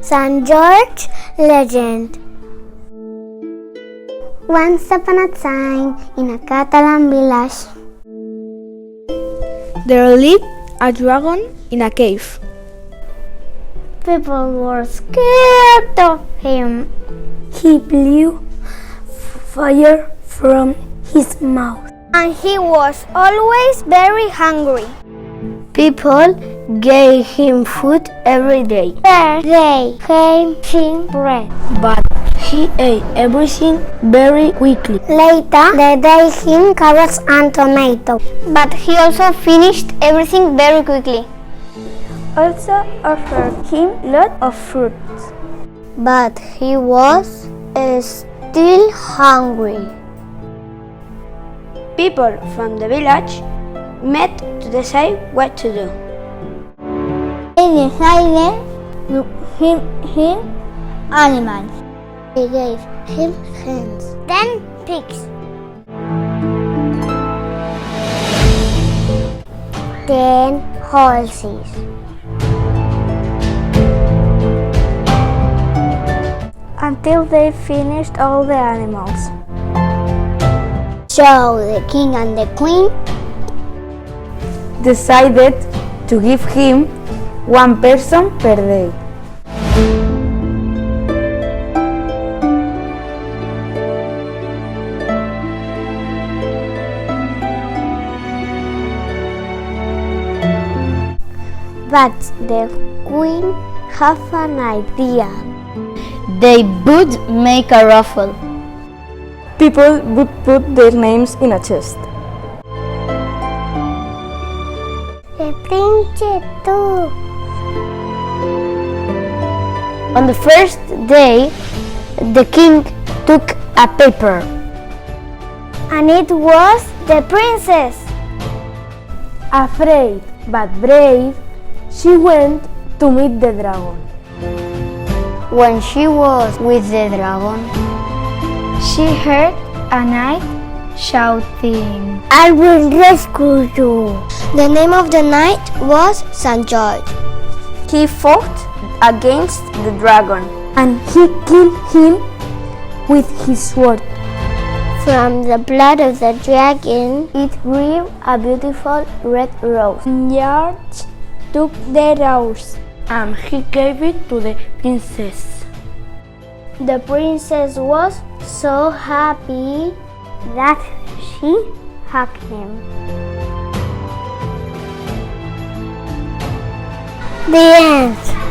St. George legend. Once upon a time, in a Catalan village, There lived a dragon in a cave. people were scared of him. He blew fire from his mouth, and he was always very hungry. People gave him food every day. First, they gave him bread, But he ate everything very quickly. later, they gave him carrots and tomatoes, but he also finished everything very quickly. Also offered him lots of fruits, but he was still hungry. People from the village met to decide what to do. They decided to give him animals. They gave him hens, then pigs, then horses, until they finished all the animals. So the king and the queen Decided to give him one person per day. But the queen had an idea. They would make a raffle. People would put their names in a chest. The prince too. On the first day, the king took a paper. And it was the princess. Afraid but brave, she went to meet the dragon. When she was with the dragon, She heard a knight shouting, "I will rescue you." The name of the knight was St. George. he fought against the dragon. And he killed him with his sword. From the blood of the dragon, it grew a beautiful red rose. George took the rose. And he gave it to the princess. The princess was so happy that she hugged him. The end.